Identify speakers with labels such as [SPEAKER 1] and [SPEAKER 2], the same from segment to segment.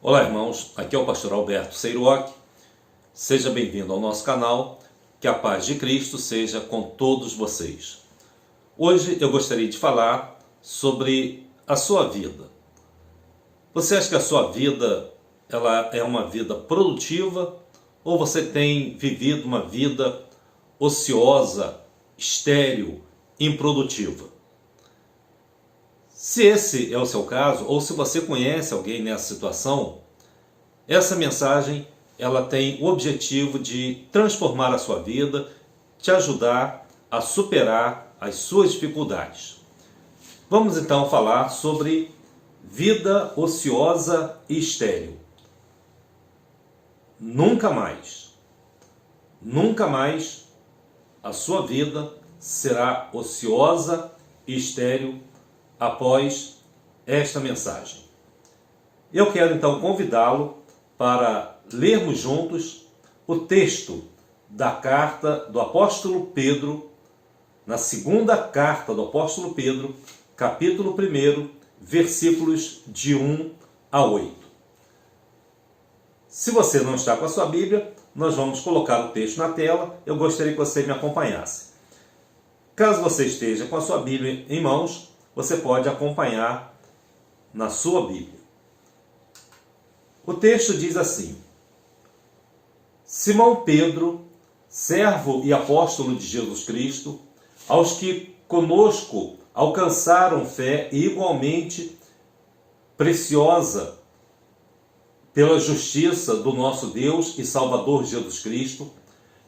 [SPEAKER 1] Olá, irmãos, aqui é o pastor Alberto Seiruoc. Seja bem-vindo ao nosso canal, que a paz de Cristo seja com todos vocês. Hoje eu gostaria de falar sobre a sua vida. Você acha que a sua vida ela é uma vida produtiva ou você tem vivido uma vida ociosa, estéril, improdutiva? Se esse é o seu caso, ou se você conhece alguém nessa situação, essa mensagem ela tem o objetivo de transformar a sua vida, te ajudar a superar as suas dificuldades. Vamos então falar sobre vida ociosa e estéril. Nunca mais a sua vida será ociosa e estéril após esta mensagem. Eu quero então convidá-lo para lermos juntos o texto da carta do apóstolo Pedro, na segunda carta do apóstolo Pedro, capítulo 1, versículos de 1 a 8. Se você não está com a sua Bíblia, nós vamos colocar o texto na tela. Eu gostaria que você me acompanhasse. Caso você esteja com a sua Bíblia em mãos, você pode acompanhar na sua Bíblia. O texto diz assim: Simão Pedro, servo e apóstolo de Jesus Cristo, aos que conosco alcançaram fé igualmente preciosa pela justiça do nosso Deus e Salvador Jesus Cristo,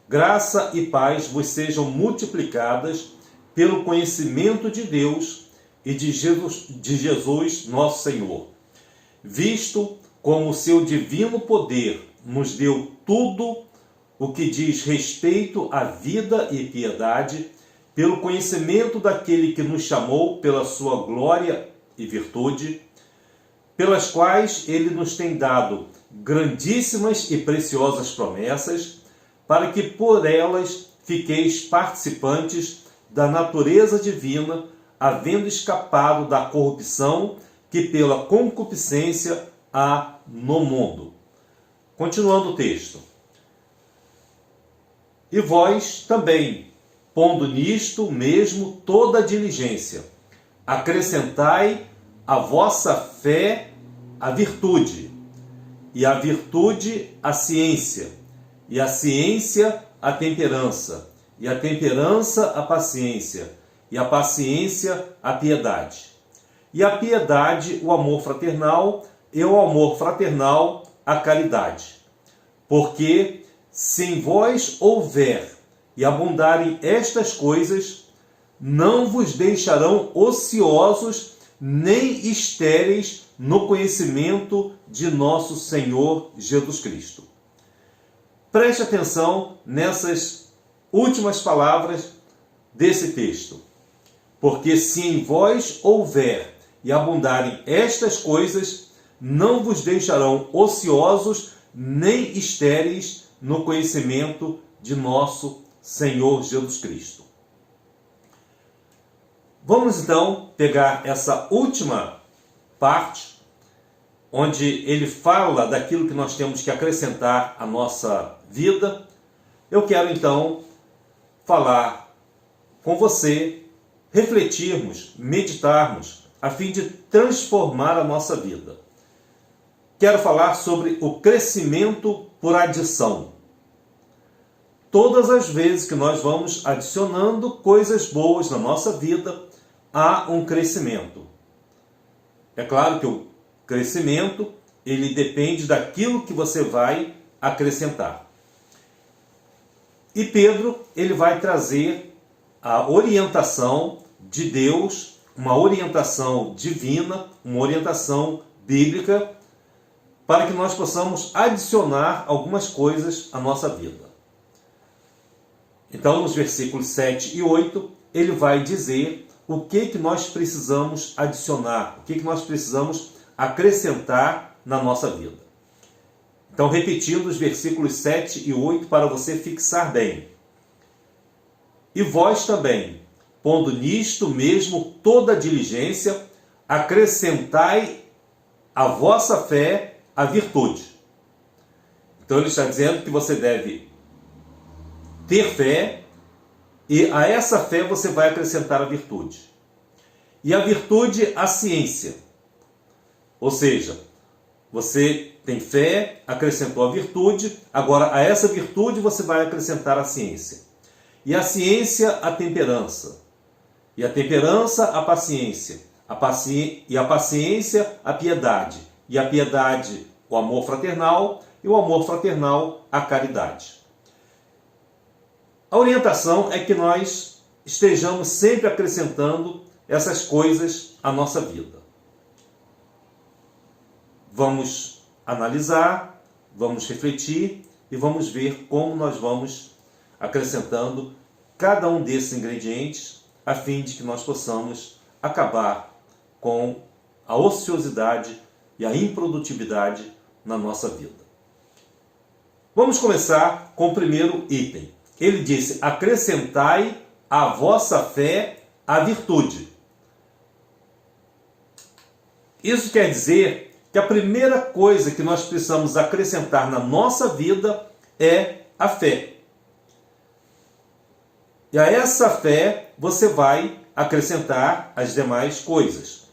[SPEAKER 1] graça e paz vos sejam multiplicadas pelo conhecimento de Deus e de Jesus nosso Senhor, visto como o seu divino poder nos deu tudo o que diz respeito à vida e piedade, pelo conhecimento daquele que nos chamou pela sua glória e virtude, pelas quais ele nos tem dado grandíssimas e preciosas promessas, para que por elas fiqueis participantes da natureza divina, havendo escapado da corrupção que pela concupiscência há no mundo. Continuando o texto. E vós também, pondo nisto mesmo toda a diligência, acrescentai à vossa fé a virtude, e a virtude a ciência, e a ciência a temperança, e a temperança a paciência, e a paciência a piedade, e a piedade o amor fraternal, e o amor fraternal a caridade. Porque se em vós houver e abundarem estas coisas, não vos deixarão ociosos nem estéreis no conhecimento de nosso Senhor Jesus Cristo. Preste atenção nessas últimas palavras desse texto. Porque se em vós houver e abundarem estas coisas, não vos deixarão ociosos nem estéreis no conhecimento de nosso Senhor Jesus Cristo. Vamos então pegar essa última parte, onde ele fala daquilo que nós temos que acrescentar à nossa vida. Eu quero então falar com você, refletirmos, meditarmos, a fim de transformar a nossa vida. Quero falar sobre o crescimento por adição. Todas as vezes que nós vamos adicionando coisas boas na nossa vida, há um crescimento. É claro que o crescimento, ele depende daquilo que você vai acrescentar. E Pedro, ele vai trazer a orientação de Deus, uma orientação divina, uma orientação bíblica, para que nós possamos adicionar algumas coisas à nossa vida. Então, nos versículos 7 e 8, ele vai dizer o que nós precisamos adicionar, o que nós precisamos acrescentar na nossa vida. Então, repetindo os versículos 7 e 8 para você fixar bem. E vós também, pondo nisto mesmo toda a diligência, acrescentai à vossa fé a virtude. Então ele está dizendo que você deve ter fé e a essa fé você vai acrescentar a virtude. E a virtude, a ciência. Ou seja, você tem fé, acrescentou a virtude, agora a essa virtude você vai acrescentar a ciência. E a ciência, a temperança. E a temperança, a paciência. E a paciência, a piedade. E a piedade, o amor fraternal. E o amor fraternal, a caridade. A orientação é que nós estejamos sempre acrescentando essas coisas à nossa vida. Vamos analisar, vamos refletir e vamos ver como nós vamos acrescentando cada um desses ingredientes a fim de que nós possamos acabar com a ociosidade e a improdutividade na nossa vida. Vamos começar com o primeiro item. Ele disse: acrescentai à vossa fé a virtude. Isso quer dizer que a primeira coisa que nós precisamos acrescentar na nossa vida é a fé. E a essa fé você vai acrescentar as demais coisas.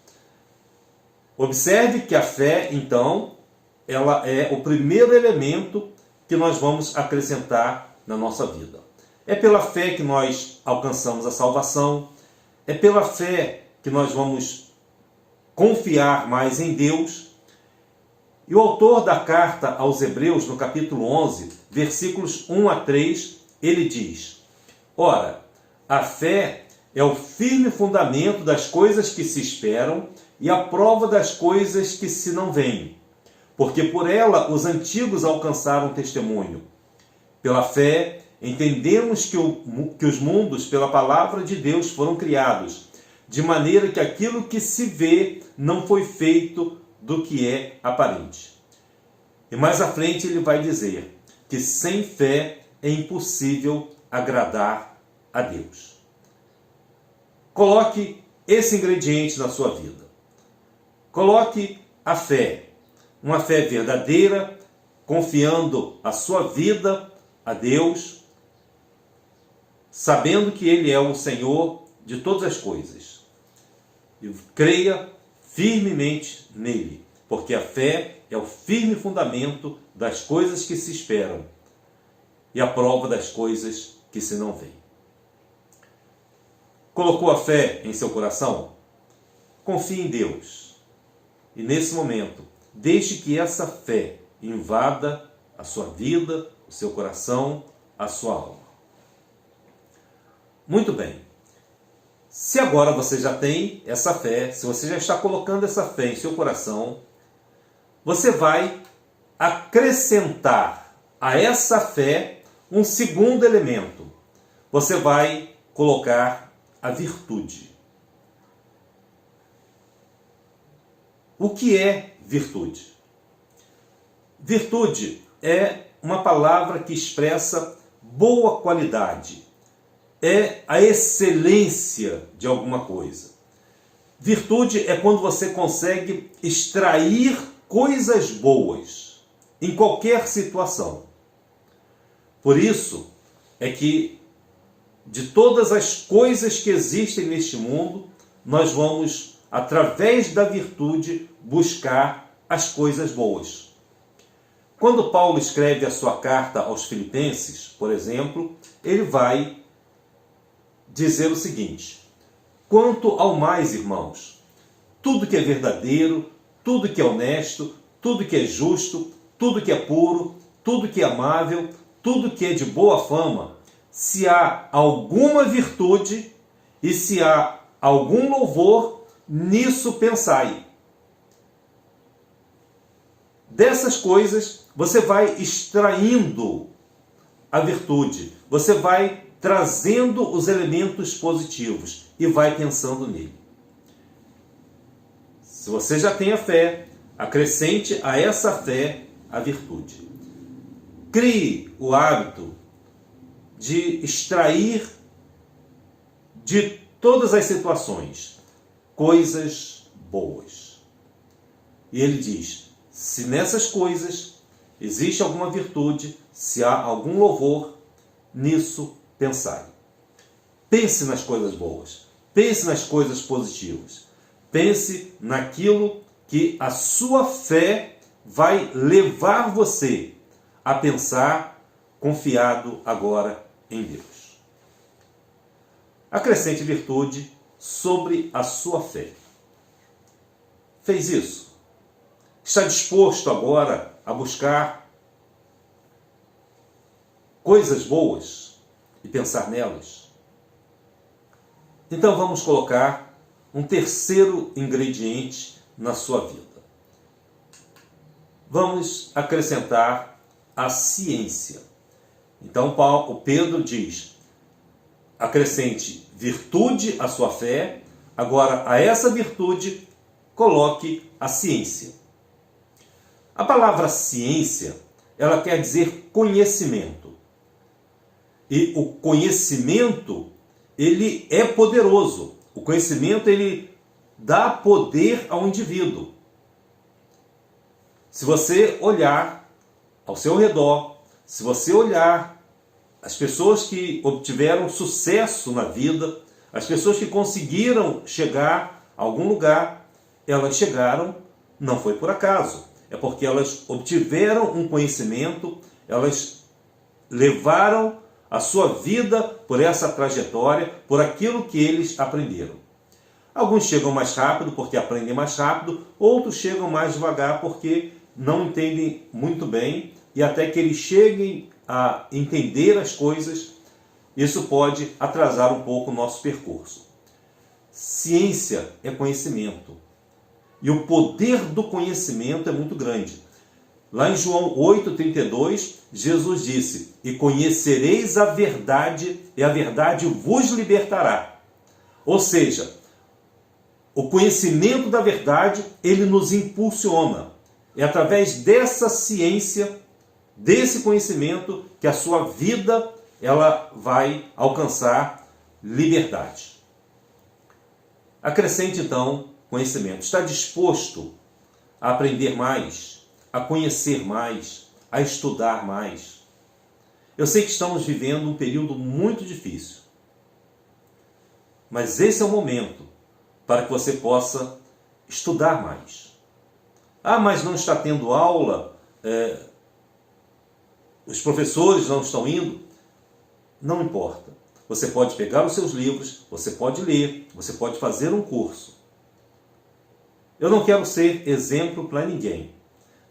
[SPEAKER 1] Observe que a fé, então, ela é o primeiro elemento que nós vamos acrescentar na nossa vida. É pela fé que nós alcançamos a salvação, é pela fé que nós vamos confiar mais em Deus. E o autor da carta aos Hebreus, no capítulo 11, versículos 1 a 3, ele diz: ora, a fé é o firme fundamento das coisas que se esperam e a prova das coisas que se não veem, porque por ela os antigos alcançaram testemunho. Pela fé, entendemos que os mundos, pela palavra de Deus, foram criados, de maneira que aquilo que se vê não foi feito do que é aparente. E mais à frente ele vai dizer que sem fé é impossível agradar a Deus. Coloque esse ingrediente na sua vida. Coloque a fé, uma fé verdadeira, confiando a sua vida a Deus, sabendo que Ele é o Senhor de todas as coisas. E creia firmemente nele, porque a fé é o firme fundamento das coisas que se esperam e a prova das coisas que se não veem. Colocou a fé em seu coração? Confie em Deus. E nesse momento, deixe que essa fé invada a sua vida, o seu coração, a sua alma. Muito bem. Se agora você já tem essa fé, se você já está colocando essa fé em seu coração, você vai acrescentar a essa fé um segundo elemento. Você vai colocar a virtude. O que é virtude? Virtude é uma palavra que expressa boa qualidade, é a excelência de alguma coisa. Virtude é quando você consegue extrair coisas boas em qualquer situação. Por isso é que de todas as coisas que existem neste mundo, nós vamos, através da virtude, buscar as coisas boas. Quando Paulo escreve a sua carta aos Filipenses, por exemplo, ele vai dizer o seguinte: quanto ao mais, irmãos, tudo que é verdadeiro, tudo que é honesto, tudo que é justo, tudo que é puro, tudo que é amável, tudo que é de boa fama, se há alguma virtude e se há algum louvor, nisso pensai. Dessas coisas, você vai extraindo a virtude, você vai trazendo os elementos positivos e vai pensando nele. Se você já tem a fé, acrescente a essa fé a virtude. Crie o hábito de extrair de todas as situações coisas boas. E ele diz: se nessas coisas existe alguma virtude, se há algum louvor, nisso pensai. Pense nas coisas boas, pense nas coisas positivas, pense naquilo que a sua fé vai levar você a pensar confiado agora em Deus. Acrescente virtude sobre a sua fé. Fez isso? Está disposto agora a buscar coisas boas e pensar nelas? Então vamos colocar um terceiro ingrediente na sua vida. Vamos acrescentar a ciência. Então o Pedro diz, acrescente virtude à sua fé, agora a essa virtude coloque a ciência. A palavra ciência, ela quer dizer conhecimento. E o conhecimento, ele é poderoso. O conhecimento, ele dá poder ao indivíduo. Se você olhar ao seu redor, se você olhar as pessoas que obtiveram sucesso na vida, as pessoas que conseguiram chegar a algum lugar, elas chegaram, não foi por acaso. É porque elas obtiveram um conhecimento, elas levaram a sua vida por essa trajetória, por aquilo que eles aprenderam. Alguns chegam mais rápido porque aprendem mais rápido, outros chegam mais devagar porque não entendem muito bem, e até que eles cheguem a entender as coisas, isso pode atrasar um pouco o nosso percurso. Ciência é conhecimento. E o poder do conhecimento é muito grande. Lá em João 8,32, Jesus disse, e conhecereis a verdade, e a verdade vos libertará. Ou seja, o conhecimento da verdade, ele nos impulsiona. É através dessa ciência, desse conhecimento, que a sua vida ela vai alcançar liberdade. Acrescente então conhecimento. Está disposto a aprender mais, a conhecer mais, a estudar mais. Eu sei que estamos vivendo um período muito difícil, mas esse é o momento para que você possa estudar mais. Ah, mas não está tendo aula, os professores não estão indo. Não importa. Você pode pegar os seus livros, você pode ler, você pode fazer um curso. Eu não quero ser exemplo para ninguém,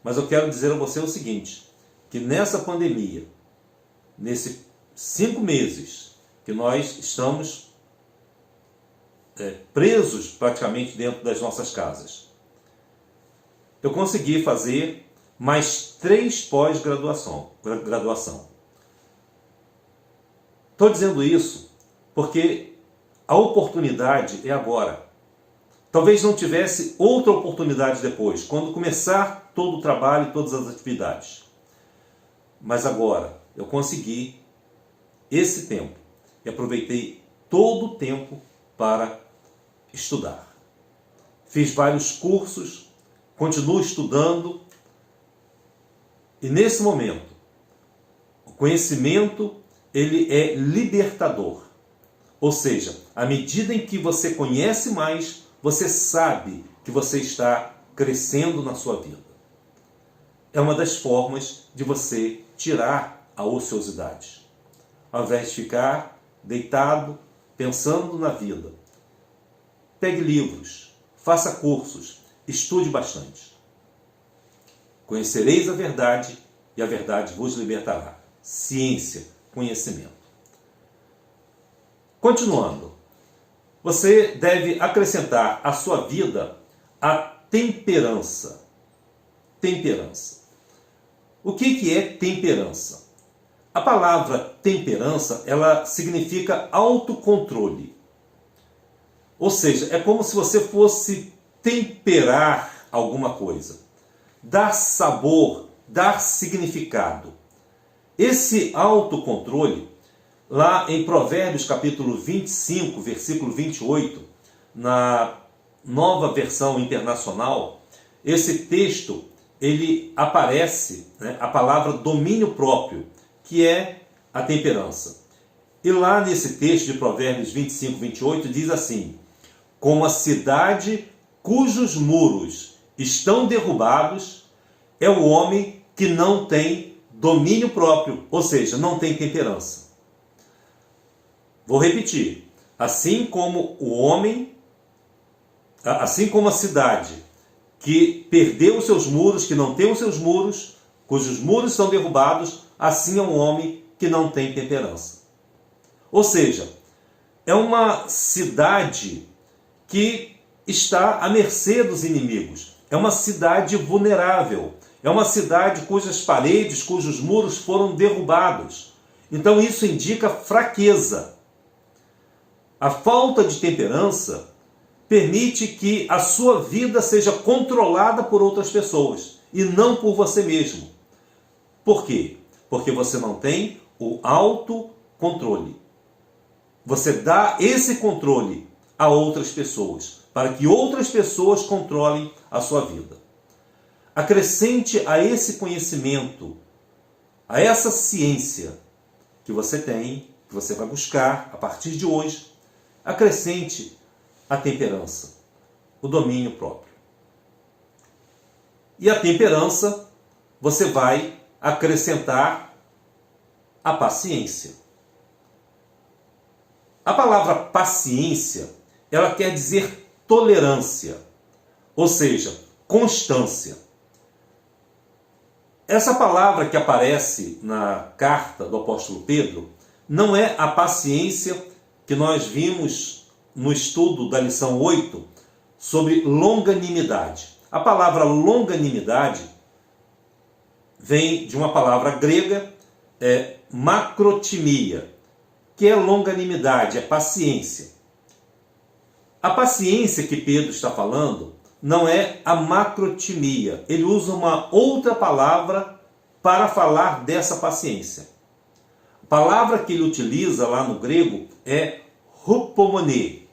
[SPEAKER 1] mas eu quero dizer a você o seguinte, que nessa pandemia, nesses 5 meses que nós estamos presos praticamente dentro das nossas casas, eu consegui fazer mais 3 pós-graduação. Estou dizendo isso porque a oportunidade é agora. Talvez não tivesse outra oportunidade depois, quando começar todo o trabalho e todas as atividades. Mas agora eu consegui esse tempo e aproveitei todo o tempo para estudar. Fiz vários cursos, continuo estudando e nesse momento o conhecimento ele é libertador. Ou seja, à medida em que você conhece mais, você sabe que você está crescendo na sua vida. É uma das formas de você tirar a ociosidade. Ao invés de ficar deitado, pensando na vida, pegue livros, faça cursos, estude bastante. Conhecereis a verdade e a verdade vos libertará. Ciência, conhecimento. Continuando, você deve acrescentar à sua vida a temperança. Temperança. O que é temperança? A palavra temperança, ela significa autocontrole. Ou seja, é como se você fosse temperar alguma coisa. Dar sabor, dar significado. Esse autocontrole, lá em Provérbios capítulo 25, versículo 28, na Nova Versão Internacional, esse texto ele aparece, né, a palavra domínio próprio, que é a temperança. E lá nesse texto de Provérbios 25, 28, diz assim: como a cidade cujos muros estão derrubados é o homem que não tem domínio próprio, ou seja, não tem temperança. Vou repetir. Assim como a cidade que perdeu os seus muros, que não tem os seus muros, cujos muros são derrubados, assim é um homem que não tem temperança. Ou seja, é uma cidade que está à mercê dos inimigos. É uma cidade vulnerável. É uma cidade cujas paredes, cujos muros foram derrubados. Então isso indica fraqueza. A falta de temperança permite que a sua vida seja controlada por outras pessoas e não por você mesmo. Por quê? Porque você não tem o autocontrole. Você dá esse controle a outras pessoas, para que outras pessoas controlem a sua vida. Acrescente a esse conhecimento, a essa ciência que você tem, que você vai buscar a partir de hoje, acrescente a temperança, o domínio próprio. E a temperança, você vai acrescentar a paciência. A palavra paciência, ela quer dizer tolerância, ou seja, constância. Essa palavra que aparece na carta do apóstolo Pedro não é a paciência que nós vimos no estudo da lição 8 sobre longanimidade. A palavra longanimidade vem de uma palavra grega, macrotimia, que é longanimidade, é paciência. A paciência que Pedro está falando não é a macrotimia. Ele usa uma outra palavra para falar dessa paciência. A palavra que ele utiliza lá no grego é hupomone.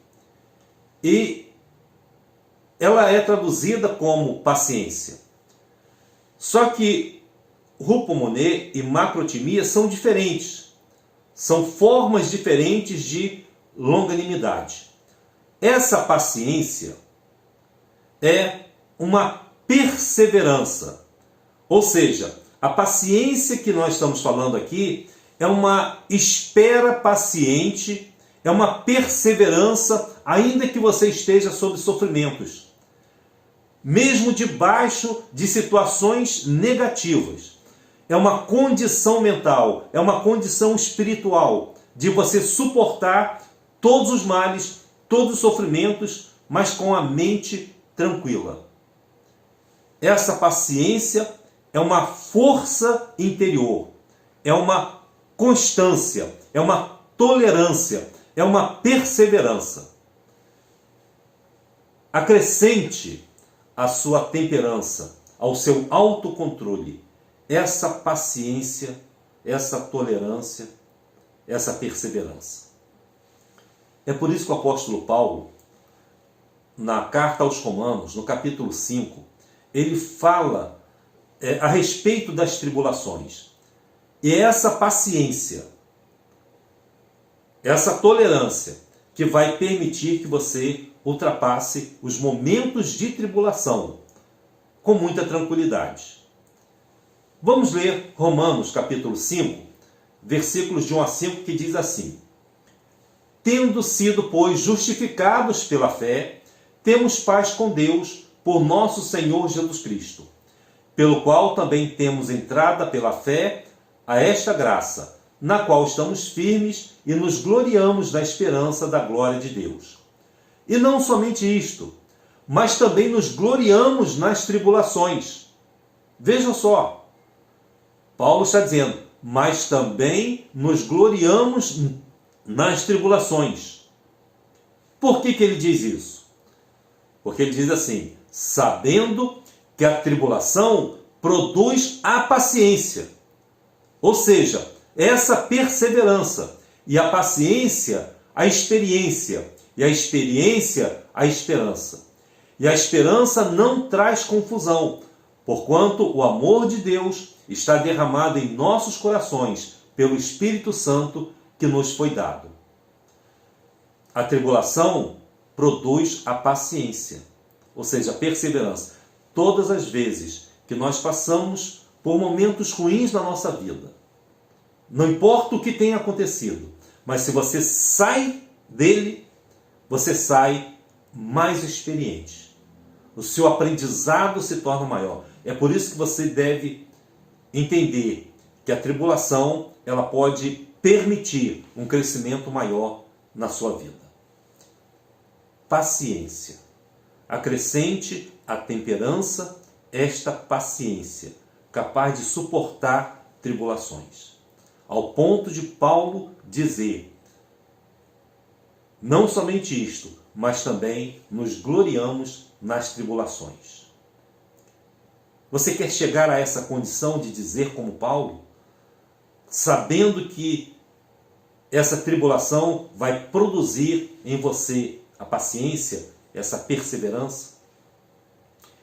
[SPEAKER 1] E ela é traduzida como paciência. Só que hupomone e macrotimia são diferentes. São formas diferentes de longanimidade. Essa paciência é uma perseverança. Ou seja, a paciência que nós estamos falando aqui é uma espera paciente, é uma perseverança, ainda que você esteja sob sofrimentos. Mesmo debaixo de situações negativas. É uma condição mental, é uma condição espiritual de você suportar todos os males, todos os sofrimentos, mas com a mente tranquila. Essa paciência é uma força interior, é uma constância, é uma tolerância, é uma perseverança. Acrescente a sua temperança, ao seu autocontrole, essa paciência, essa tolerância, essa perseverança. É por isso que o apóstolo Paulo, na carta aos Romanos, no capítulo 5, ele fala a respeito das tribulações. E é essa paciência, essa tolerância, que vai permitir que você ultrapasse os momentos de tribulação com muita tranquilidade. Vamos ler Romanos capítulo 5, versículos de 1 a 5, que diz assim: tendo sido, pois, justificados pela fé, temos paz com Deus por nosso Senhor Jesus Cristo, pelo qual também temos entrada pela fé a esta graça, na qual estamos firmes e nos gloriamos na esperança da glória de Deus. E não somente isto, mas também nos gloriamos nas tribulações. Vejam só, Paulo está dizendo, mas também nos gloriamos nas tribulações. Por que ele diz isso? Porque ele diz assim, sabendo que a tribulação produz a paciência. Ou seja, essa perseverança. E a paciência, a experiência. E a experiência, a esperança. E a esperança não traz confusão, porquanto o amor de Deus está derramado em nossos corações pelo Espírito Santo que nos foi dado. A tribulação produz a paciência, ou seja, a perseverança. Todas as vezes que nós passamos por momentos ruins na nossa vida, não importa o que tenha acontecido, mas se você sai dele, você sai mais experiente. O seu aprendizado se torna maior. É por isso que você deve entender que a tribulação ela pode permitir um crescimento maior na sua vida. Paciência. Acrescente à temperança esta paciência, capaz de suportar tribulações. Ao ponto de Paulo dizer, não somente isto, mas também nos gloriamos nas tribulações. Você quer chegar a essa condição de dizer como Paulo, sabendo que essa tribulação vai produzir em você a paciência, essa perseverança?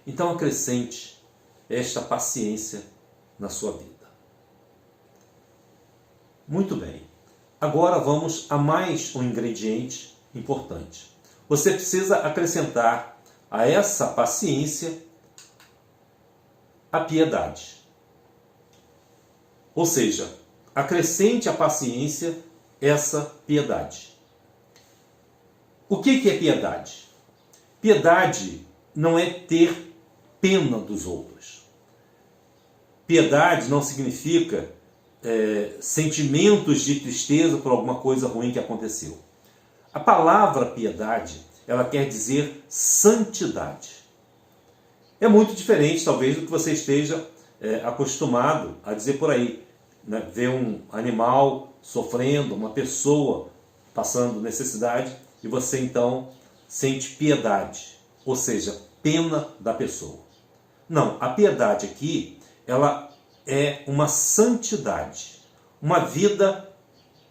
[SPEAKER 1] Então acrescente esta paciência na sua vida. Muito bem. Agora vamos a mais um ingrediente importante. Você precisa acrescentar a essa paciência a piedade. Ou seja, acrescente à paciência essa piedade. O que é piedade? Piedade não é ter pena dos outros. Piedade não significa sentimentos de tristeza por alguma coisa ruim que aconteceu. A palavra piedade, ela quer dizer santidade. É muito diferente, talvez, do que você esteja acostumado a dizer por aí. Né? Ver um animal sofrendo, uma pessoa passando necessidade, e você então sente piedade, ou seja, pena da pessoa. Não, a piedade aqui, ela é uma santidade, uma vida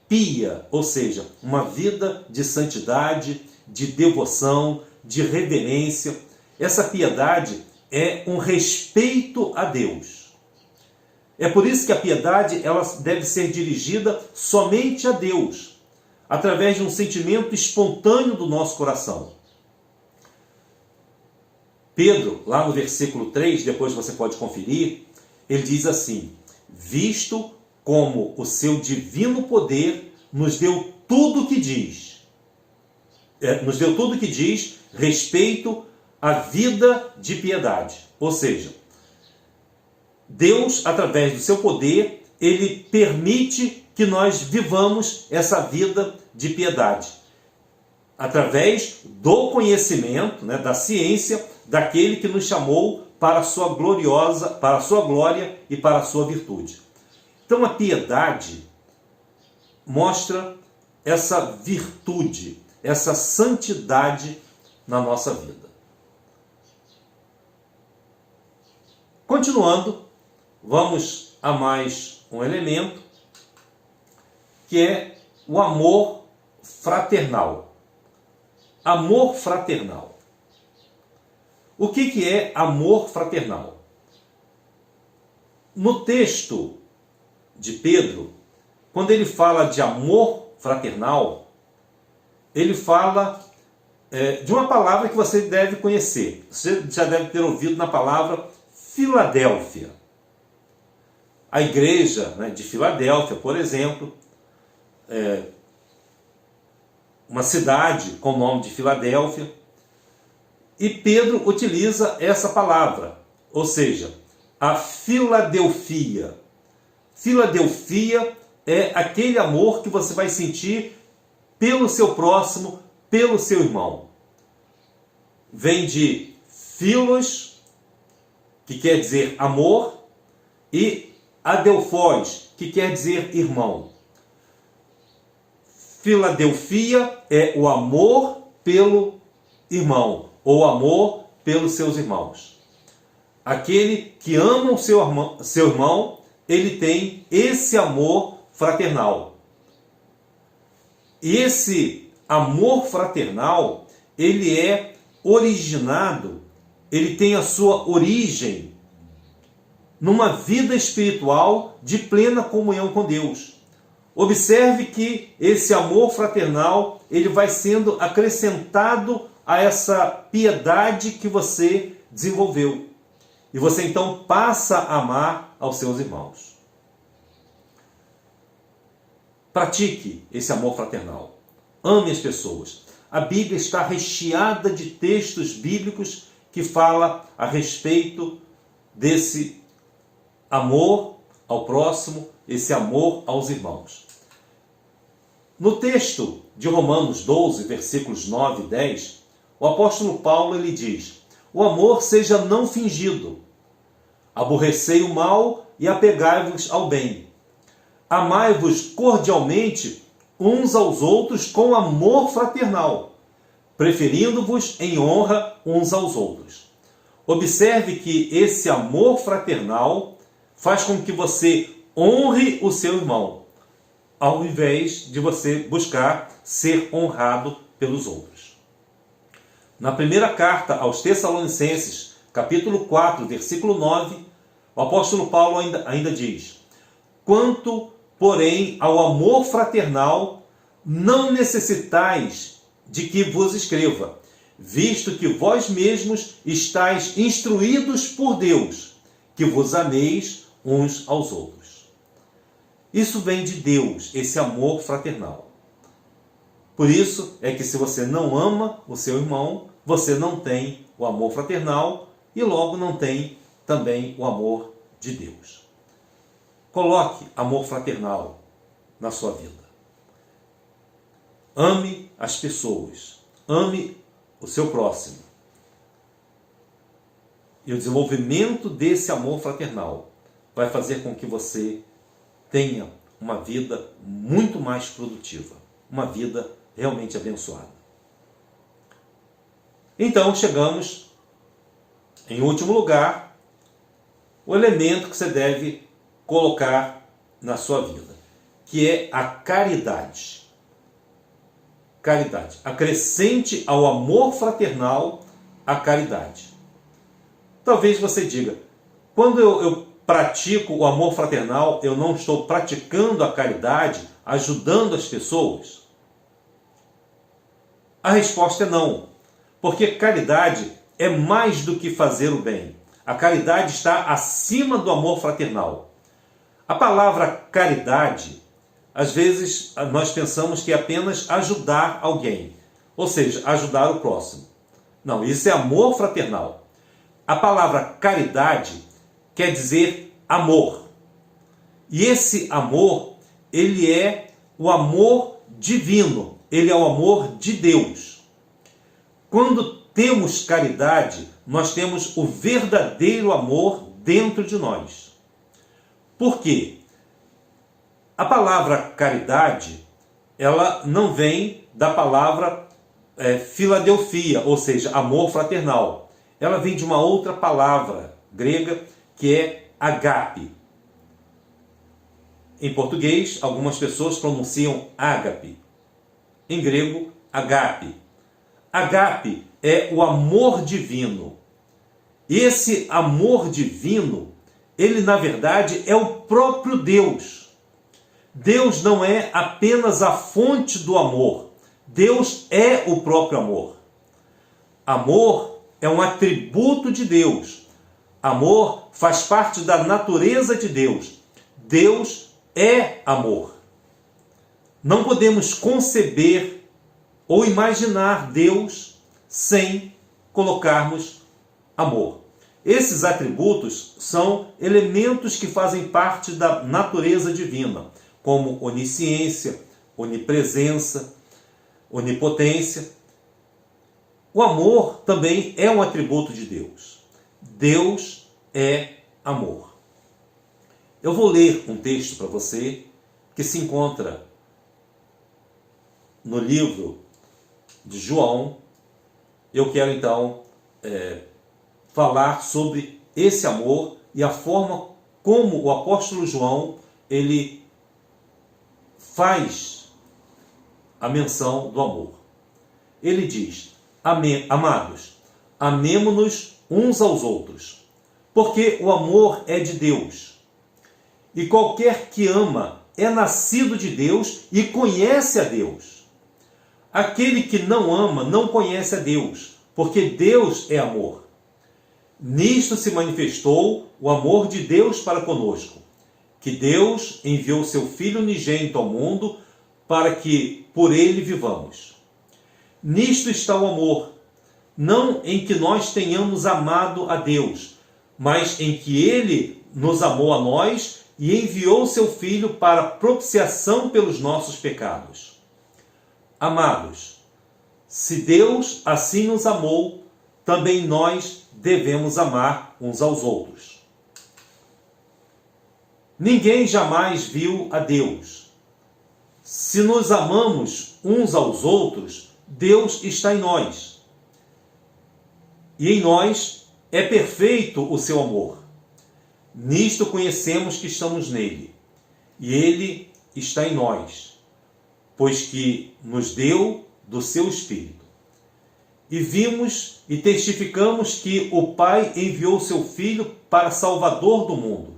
[SPEAKER 1] pia, ou seja, uma vida de santidade, de devoção, de reverência. Essa piedade é um respeito a Deus. É por isso que a piedade ela deve ser dirigida somente a Deus, através de um sentimento espontâneo do nosso coração. Pedro, lá no versículo 3, depois você pode conferir, ele diz assim, visto como o seu divino poder nos deu tudo o que diz, respeito à vida de piedade. Ou seja, Deus, através do seu poder, ele permite que nós vivamos essa vida de piedade. Através do conhecimento, né, da ciência, daquele que nos chamou para a sua glória e para a sua virtude. Então a piedade mostra essa virtude, essa santidade na nossa vida. Continuando, vamos a mais um elemento, que é o amor fraternal. Amor fraternal. O que é amor fraternal? No texto de Pedro, quando ele fala de amor fraternal, ele fala de uma palavra que você deve conhecer. Você já deve ter ouvido na palavra Filadélfia. A igreja, né, de Filadélfia, por exemplo, uma cidade com o nome de Filadélfia, e Pedro utiliza essa palavra, ou seja, a Filadelfia. Filadelfia é aquele amor que você vai sentir pelo seu próximo, pelo seu irmão. Vem de philos, que quer dizer amor, e adelphos, que quer dizer irmão. Filadelfia é o amor pelo irmão, ou amor pelos seus irmãos. Aquele que ama o seu irmão, ele tem esse amor fraternal. E esse amor fraternal, ele é originado, ele tem a sua origem numa vida espiritual de plena comunhão com Deus. Observe que esse amor fraternal, ele vai sendo acrescentado a essa piedade que você desenvolveu. E você então passa a amar aos seus irmãos. Pratique esse amor fraternal. Ame as pessoas. A Bíblia está recheada de textos bíblicos que falam a respeito desse amor ao próximo, esse amor aos irmãos. No texto de Romanos 12, versículos 9 e 10, o apóstolo Paulo ele diz: o amor seja não fingido, aborrecei o mal e apegai-vos ao bem. Amai-vos cordialmente uns aos outros com amor fraternal, preferindo-vos em honra uns aos outros. Observe que esse amor fraternal faz com que você honre o seu irmão, ao invés de você buscar ser honrado pelos outros. Na primeira carta aos Tessalonicenses, capítulo 4, versículo 9, o apóstolo Paulo ainda diz: quanto, porém, ao amor fraternal, não necessitais de que vos escreva, visto que vós mesmos estáis instruídos por Deus, que vos ameis uns aos outros. Isso vem de Deus, esse amor fraternal. Por isso é que se você não ama o seu irmão, você não tem o amor fraternal e logo não tem também o amor de Deus. Coloque amor fraternal na sua vida. Ame as pessoas. Ame o seu próximo. E o desenvolvimento desse amor fraternal vai fazer com que você tenha uma vida muito mais produtiva. Uma vida realmente abençoada. Então chegamos, em último lugar, o elemento que você deve colocar na sua vida, que é a caridade. Caridade. Acrescente ao amor fraternal a caridade. Talvez você diga: quando eu pratico o amor fraternal, eu não estou praticando a caridade, ajudando as pessoas? A resposta é não, porque caridade é mais do que fazer o bem. A caridade está acima do amor fraternal. A palavra caridade, às vezes nós pensamos que é apenas ajudar alguém, ou seja, ajudar o próximo. Não, isso é amor fraternal. A palavra caridade quer dizer amor. E esse amor, ele é o amor divino, ele é o amor de Deus. Quando temos caridade, nós temos o verdadeiro amor dentro de nós. Por quê? A palavra caridade, ela não vem da palavra filadelfia, ou seja, amor fraternal. Ela vem de uma outra palavra grega, que é agape. Em português, algumas pessoas pronunciam ágape. Em grego, agape. Agape é o amor divino. Esse amor divino, ele na verdade é o próprio Deus. Deus não é apenas a fonte do amor. Deus é o próprio amor. Amor é um atributo de Deus. Amor faz parte da natureza de Deus. Deus é amor. Não podemos conceber ou imaginar Deus sem colocarmos amor. Esses atributos são elementos que fazem parte da natureza divina, como onisciência, onipresença, onipotência. O amor também é um atributo de Deus. Deus é amor. Eu vou ler um texto para você que se encontra no livro de João. Eu quero então falar sobre esse amor e a forma como o apóstolo João ele faz a menção do amor. Ele diz: amados, amemo-nos uns aos outros, porque o amor é de Deus. E qualquer que ama é nascido de Deus e conhece a Deus. Aquele que não ama não conhece a Deus, porque Deus é amor. Nisto se manifestou o amor de Deus para conosco, que Deus enviou seu Filho unigênito ao mundo para que por ele vivamos. Nisto está o amor, não em que nós tenhamos amado a Deus, mas em que ele nos amou a nós e enviou seu Filho para propiciação pelos nossos pecados. Amados, se Deus assim nos amou, também nós devemos amar uns aos outros. Ninguém jamais viu a Deus. Se nos amamos uns aos outros, Deus está em nós. E em nós é perfeito o seu amor. Nisto conhecemos que estamos nele, e ele está em nós, pois que nos deu do seu Espírito. E vimos e testificamos que o Pai enviou seu Filho para Salvador do mundo.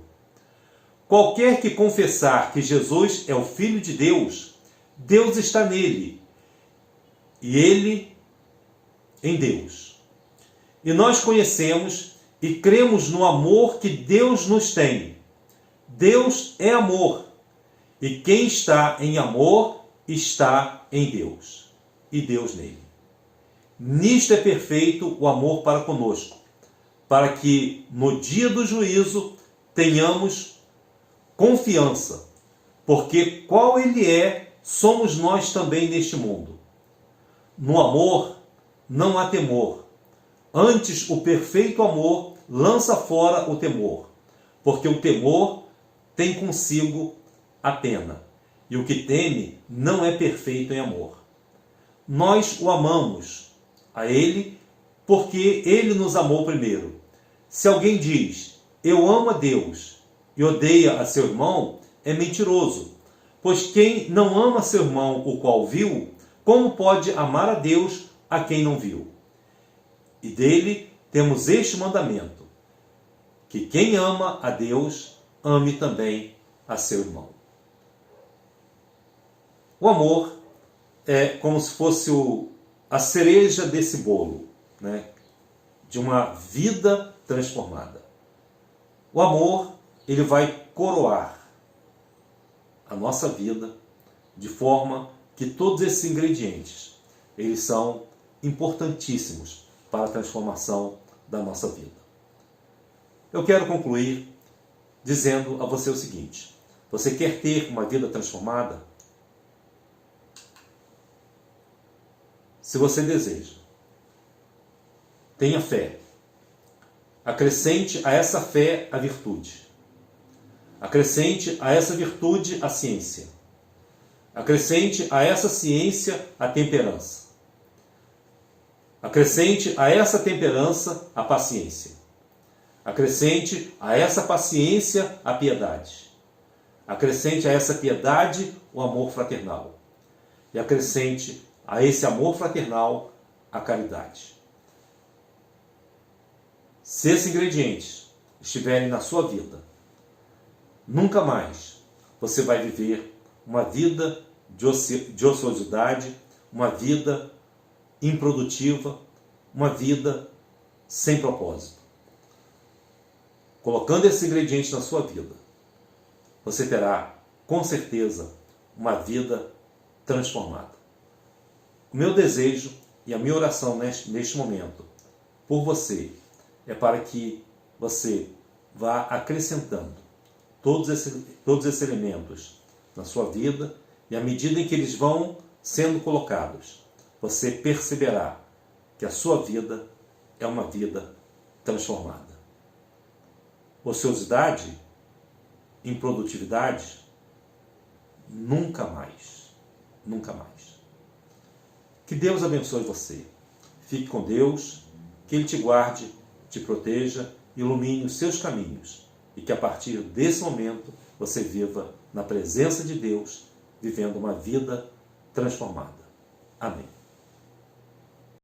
[SPEAKER 1] Qualquer que confessar que Jesus é o Filho de Deus, Deus está nele, e ele em Deus. E nós conhecemos e cremos no amor que Deus nos tem. Deus é amor, e quem está em amor está em Deus, e Deus nele. Nisto é perfeito o amor para conosco, para que no dia do juízo tenhamos confiança, porque qual ele é, somos nós também neste mundo. No amor não há temor, antes o perfeito amor lança fora o temor, porque o temor tem consigo a pena, e o que teme não é perfeito em amor. Nós o amamos a ele porque ele nos amou primeiro. Se alguém diz, eu amo a Deus, e odeia a seu irmão, é mentiroso. Pois quem não ama seu irmão, o qual viu, como pode amar a Deus a quem não viu? E dele temos este mandamento, que quem ama a Deus, ame também a seu irmão. O amor é como se fosse a cereja desse bolo, né? De uma vida transformada. O amor, ele vai coroar a nossa vida de forma que todos esses ingredientes, eles são importantíssimos para a transformação da nossa vida. Eu quero concluir dizendo a você o seguinte: você quer ter uma vida transformada? Se você deseja, tenha fé. Acrescente a essa fé a virtude. Acrescente a essa virtude a ciência. Acrescente a essa ciência a temperança. Acrescente a essa temperança a paciência. Acrescente a essa paciência a piedade. Acrescente a essa piedade o amor fraternal. E acrescente a esse amor fraternal a caridade. Se esses ingredientes estiverem na sua vida, nunca mais você vai viver uma vida de ociosidade, uma vida improdutiva, uma vida sem propósito. Colocando esses ingredientes na sua vida, você terá, com certeza, uma vida transformada. O meu desejo e a minha oração neste momento por você é para que você vá acrescentando todos esses elementos na sua vida, e à medida em que eles vão sendo colocados, você perceberá que a sua vida é uma vida transformada. Ociosidade, improdutividade, nunca mais. Nunca mais. Que Deus abençoe você. Fique com Deus, que Ele te guarde, te proteja, ilumine os seus caminhos, e que a partir desse momento você viva na presença de Deus, vivendo uma vida transformada. Amém.